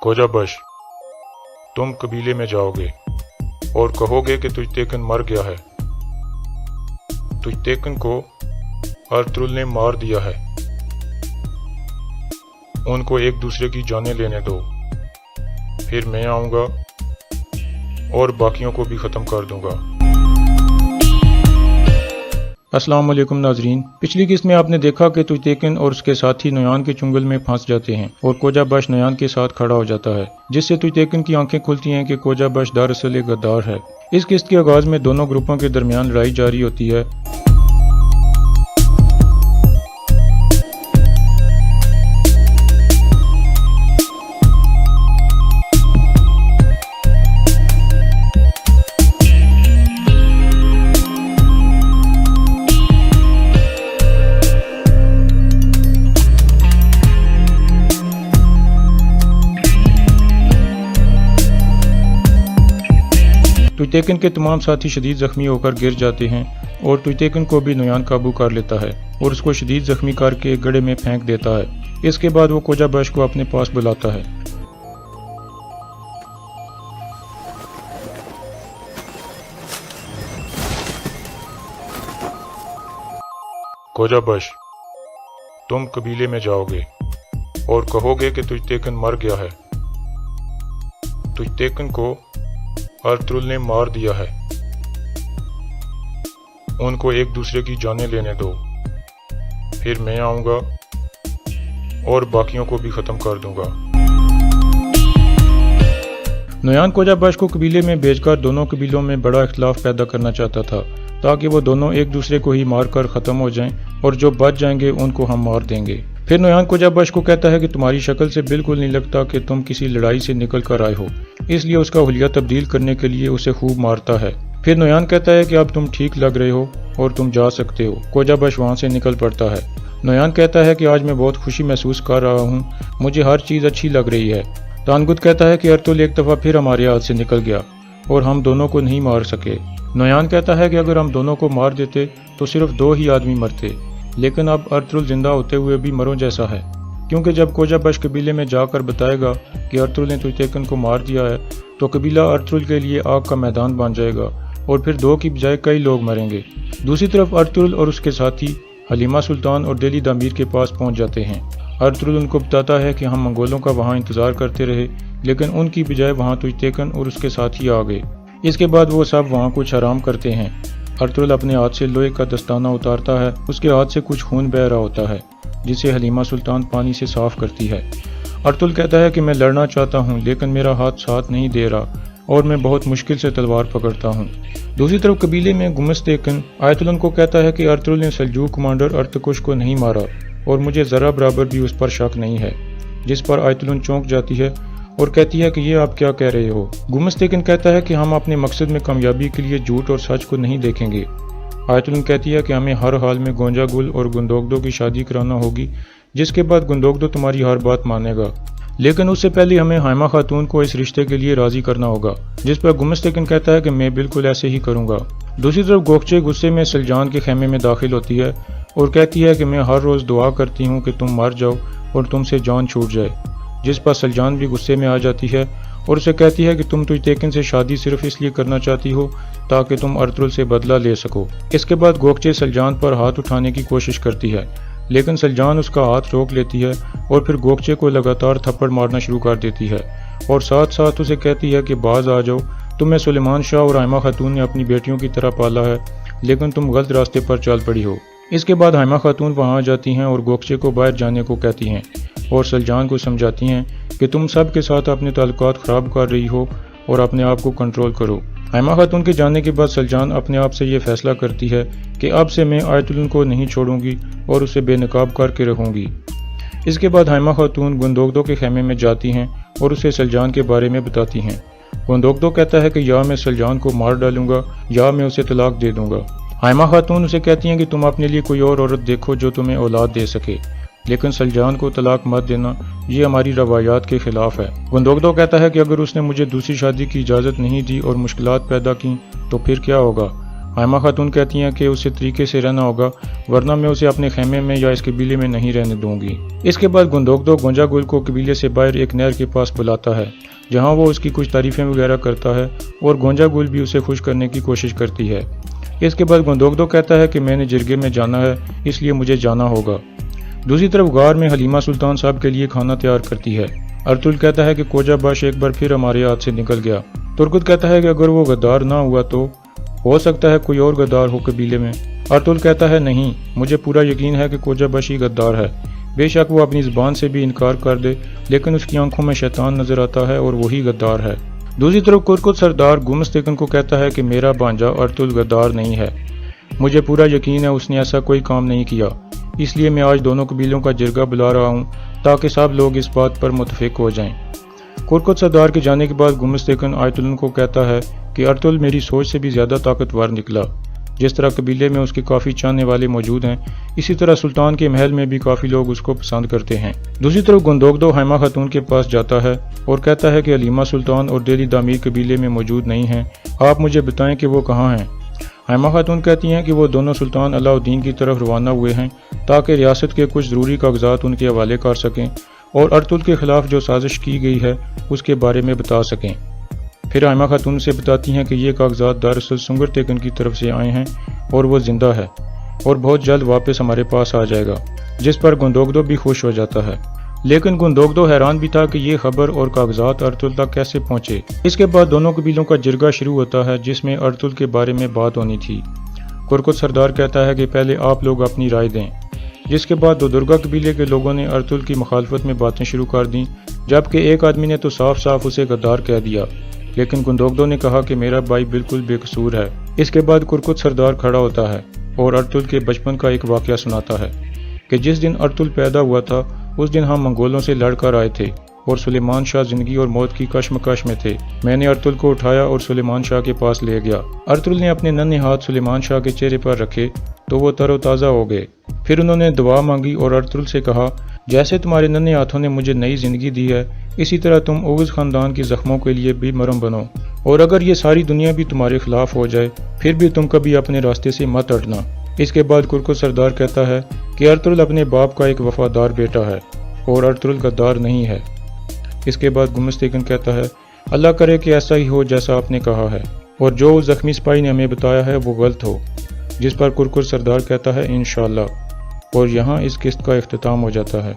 कोजा बश, तुम कबीले में जाओगे और कहोगे कि तुजतेकन मर गया है। तुजतेकन को अर्तुगरुल ने मार दिया है। उनको एक दूसरे की जानें लेने दो, फिर मैं आऊंगा और बाकियों को भी ख़त्म कर दूंगा। अस्सलाम वालेकुम नाजरीन, पिछली किस्त में आपने देखा कि तुजतेकन और उसके साथी नोयान के चुंगल में फंस जाते हैं और कोजा बश नोयान के साथ खड़ा हो जाता है, जिससे तुजतेकन की आंखें खुलती हैं कि कोजा बश दरअसल एक गद्दार है। इस किस्त के आगाज में दोनों ग्रुपों के दरमियान लड़ाई जारी होती है। तुजतेकन के तमाम साथी शदीद जख्मी होकर गिर जाते हैं और तुजतेकन को भी नोयान काबू कर लेता है और उसको शदीद जख्मी करके गड्ढे में फेंक देता है। इसके बाद वो कोजा बश को अपने पास बुलाता है। कोजा बश, तुम कबीले में जाओगे और कहोगे कि तुजतेकन मर गया है। तुजतेकन को अर्तुगरुल ने मार दिया है। उनको एक दूसरे की जानें लेने दो, फिर मैं आऊंगा और बाकियों को भी ख़त्म कर दूंगा। नोयान कोजा बश को कबीले में भेजकर दोनों कबीलों में बड़ा इख्तिलाफ पैदा करना चाहता था, ताकि वो दोनों एक दूसरे को ही मार कर ख़त्म हो जाएं और जो बच जाएंगे उनको हम मार देंगे। फिर नोयान कोजा बश को कहता है कि तुम्हारी शक्ल से बिल्कुल नहीं लगता कि तुम किसी लड़ाई से निकल कर आए हो, इसलिए उसका हुलिया तब्दील करने के लिए उसे खूब मारता है। फिर नोयान कहता है कि अब तुम ठीक लग रहे हो और तुम जा सकते हो। कोजा बश वहाँ से निकल पड़ता है। नोयान कहता है कि आज मैं बहुत खुशी महसूस कर रहा हूँ, मुझे हर चीज़ अच्छी लग रही है। तानगुत कहता है कि अर्तुगरुल एक दफ़ा फिर हमारे हाथ से निकल गया और हम दोनों को नहीं मार सके। नोयान कहता है कि अगर हम दोनों को मार देते तो सिर्फ 2 ही आदमी मरते, लेकिन अब अर्तुगरुल जिंदा होते हुए भी मरों जैसा है, क्योंकि जब कोजा बश कबीले में जाकर बताएगा कि अर्तुगरुल ने तुजतेकन को मार दिया है तो कबीला अर्तुगरुल के लिए आग का मैदान बन जाएगा और फिर 2 की बजाय कई लोग मरेंगे। दूसरी तरफ अर्तुगरुल और उसके साथी हलीमा सुल्तान और दिल्ली दामीर के पास पहुंच जाते हैं। अर्तुगरुल उनको बताता है कि हम मंगोलों का वहां इंतजार करते रहे, लेकिन उनकी बजाय वहां तुजतेकन और उसके साथी आ गए। इसके बाद वो सब वहां कुछ आराम करते हैं। अर्तुगरुल अपने हाथ से लोहे का दस्ताना उतारता है, उसके हाथ से कुछ खून बह रहा होता है, जिसे हलीमा सुल्तान पानी से साफ करती है। अर्तुगरुल कहता है कि मैं लड़ना चाहता हूँ, लेकिन मेरा हाथ साथ नहीं दे रहा और मैं बहुत मुश्किल से तलवार पकड़ता हूँ। दूसरी तरफ कबीले में गुमस्तेकन आयतुल्लाह को कहता है कि अर्तुगरुल ने सल्जूक कमांडर अर्तकुश को नहीं मारा और मुझे ज़रा बराबर भी उस पर शक नहीं है, जिस पर आयतुल्लाह चौंक जाती है और कहती है कि ये आप क्या कह रहे हो। गुमस्तेकन कहता है कि हम अपने मकसद में कामयाबी के लिए झूठ और सच को नहीं देखेंगे। आयतुल्लाह कहती है कि हमें हर हाल में गोंजा गुल और गुंदोगदो की शादी कराना होगी, जिसके बाद गुंदोगदो तुम्हारी हर बात मानेगा, लेकिन उससे पहले हमें हाइमा खातून को इस रिश्ते के लिए राजी करना होगा। जिस पर गुमस्तेकन कहता है कि मैं बिल्कुल ऐसे ही करूंगा। दूसरी तरफ गोखचे गुस्से में सलजान के खेमे में दाखिल होती है और कहती है कि मैं हर रोज़ दुआ करती हूँ कि तुम मर जाओ और तुमसे जान छूट जाए। जिस पर सलजान भी गुस्से में आ जाती है और उसे कहती है कि तुम तुजतेकन से शादी सिर्फ इसलिए करना चाहती हो ताकि तुम अर्तुगरुल से बदला ले सको। इसके बाद गोखचे सलजान पर हाथ उठाने की कोशिश करती है, लेकिन सलजान उसका हाथ रोक लेती है और फिर गोखचे को लगातार थप्पड़ मारना शुरू कर देती है और साथ साथ उसे कहती है कि बाज आ जाओ, तुम्हें सुलेमान शाह और हाइमा खातून ने अपनी बेटियों की तरह पाला है, लेकिन तुम गलत रास्ते पर चल पड़ी हो। इसके बाद हाइमा खातून वहाँ आ जाती हैं और गोखचे को बाहर जाने को कहती हैं और सलजान को समझाती हैं कि तुम सब के साथ अपने ताल्लुकात ख़राब कर रही हो और अपने आप को कंट्रोल करो। हाइमा खातून के जाने के बाद सलजान अपने आप से ये फैसला करती है कि अब से मैं आयतुल्लाह को नहीं छोड़ूंगी और उसे बेनकाब करके रहूंगी। इसके बाद हाइमा खातून गुंदोगदो के खेमे में जाती हैं और उसे सलजान के बारे में बताती हैं। गुंदोगदो कहता है कि या मैं सलजान को मार डालूंगा या मैं उसे तलाक दे दूंगा। हाइमा खातून उसे कहती हैं कि तुम अपने लिए कोई और औरत देखो जो तुम्हें औलाद दे सके, लेकिन सलजान को तलाक मत देना, ये हमारी रवायात के खिलाफ है। गुंदोगदो कहता है कि अगर उसने मुझे दूसरी शादी की इजाज़त नहीं दी और मुश्किलात पैदा की तो फिर क्या होगा। हाइमा खातून कहती हैं कि उसे तरीके से रहना होगा, वरना मैं उसे अपने खेमे में या इस कबीले में नहीं रहने दूंगी। इसके बाद गुंदोगदो गोंजा गुल को कबीले से बाहर एक नहर के पास बुलाता है, जहां वो उसकी कुछ तारीफें वगैरह करता है और गोंजा गुल भी उसे खुश करने की कोशिश करती है। इसके बाद गुंदोगदो कहता है कि मैंने जिरगे में जाना है, इसलिए मुझे जाना होगा। दूसरी तरफ गार में हलीमा सुल्तान साहब के लिए खाना तैयार करती है। अर्तुल कहता है कि कोजा बाश एक बार फिर हमारे हाथ से निकल गया। तुर्कुत कहता है कि अगर वो गद्दार ना हुआ तो हो सकता है कोई और गद्दार हो कबीले में। अर्तुल कहता है नहीं, मुझे पूरा यकीन है कि कोजा बाश ही गद्दार है। बेशक वो अपनी ज़ुबान से भी इनकार कर दे, लेकिन उसकी आंखों में शैतान नजर आता है और वही गद्दार है। दूसरी तरफ कुरकुत सरदार गुमस्तेकन को कहता है कि मेरा भांजा अर्तुल गद्दार नहीं है। मुझे पूरा यकीन है उसने ऐसा कोई काम नहीं किया, इसलिए मैं आज दोनों कबीलों का जिरगा बुला रहा हूँ ताकि सब लोग इस बात पर मुतफिक हो जाएं। कुरकुत सरदार के जाने के बाद गुमस्तेकन आयतुल्लाह को कहता है कि अर्तुल मेरी सोच से भी ज़्यादा ताकतवर निकला। जिस तरह कबीले में उसके काफ़ी चाहने वाले मौजूद हैं, इसी तरह सुल्तान के महल में भी काफ़ी लोग उसको पसंद करते हैं। दूसरी तरफ गुंदोगदो हाइमा खातून के पास जाता है और कहता है कि हलीमा सुल्तान और डेली दामीर कबीले में मौजूद नहीं हैं, आप मुझे बताएं कि वो कहाँ हैं। हाइमा खातून कहती हैं कि वो दोनों सुल्तान अलाउद्दीन की तरफ रवाना हुए हैं ताकि रियासत के कुछ ज़रूरी कागजात उनके हवाले कर सकें और अर्तुल के खिलाफ जो साजिश की गई है उसके बारे में बता सकें। फिर हाइमा खातून से बताती हैं कि ये कागजात दरअसल सुंगर तेकन की तरफ से आए हैं और वो जिंदा है और बहुत जल्द वापस हमारे पास आ जाएगा, जिस पर गुंदोगदो भी खुश हो जाता है। लेकिन गुंदोगदो हैरान भी था कि ये खबर और कागजात अर्तुल तक कैसे पहुंचे। इसके बाद दोनों कबीलों का जिरगा शुरू होता है, जिसमें अर्तुल के बारे में बात होनी थी। कुरकुत सरदार कहता है कि पहले आप लोग अपनी राय दें, जिसके बाद दो दुर्गा कबीले के लोगों ने अर्तुल की मुखालफत में बातें शुरू कर दी, जबकि एक आदमी ने तो साफ साफ उसे गद्दार कह दिया, लेकिन गुंदोगदो ने कहा कि मेरा भाई बिल्कुल बेकसूर है। इसके बाद कुरकुत सरदार खड़ा होता है और अर्तुल के बचपन का एक वाकया सुनाता है कि जिस दिन अर्तुल पैदा हुआ था उस दिन हम मंगोलों से लड़कर आए थे और सुलेमान शाह जिंदगी और मौत की कश्मकश में थे। मैंने अर्तुल को उठाया और सुलेमान शाह के पास ले गया। अर्तुल ने अपने नन्हे हाथ सुलेमान शाह के चेहरे पर रखे तो वो तरोताज़ा हो गए। फिर उन्होंने दुआ मांगी और अर्तुल से कहा, जैसे तुम्हारे नन्हे हाथों ने मुझे नई जिंदगी दी है, इसी तरह तुम ओगज खानदान के जख्मों के लिए भी मरहम बनो, और अगर ये सारी दुनिया भी तुम्हारे खिलाफ हो जाए फिर भी तुम कभी अपने रास्ते से मत हटना। इसके बाद कुरकुत सरदार कहता है कि अर्तुल अपने बाप का एक वफादार बेटा है और अर्तुल गद्दार नहीं है। इसके बाद गुमस्तेकन कहता है, अल्लाह करे कि ऐसा ही हो जैसा आपने कहा है और जो उस जख्मी सिपाही ने हमें बताया है वो गलत हो। जिस पर कुरकुत सरदार कहता है इंशाअल्लाह, और यहाँ इस किस्त का इख्तिताम हो जाता है।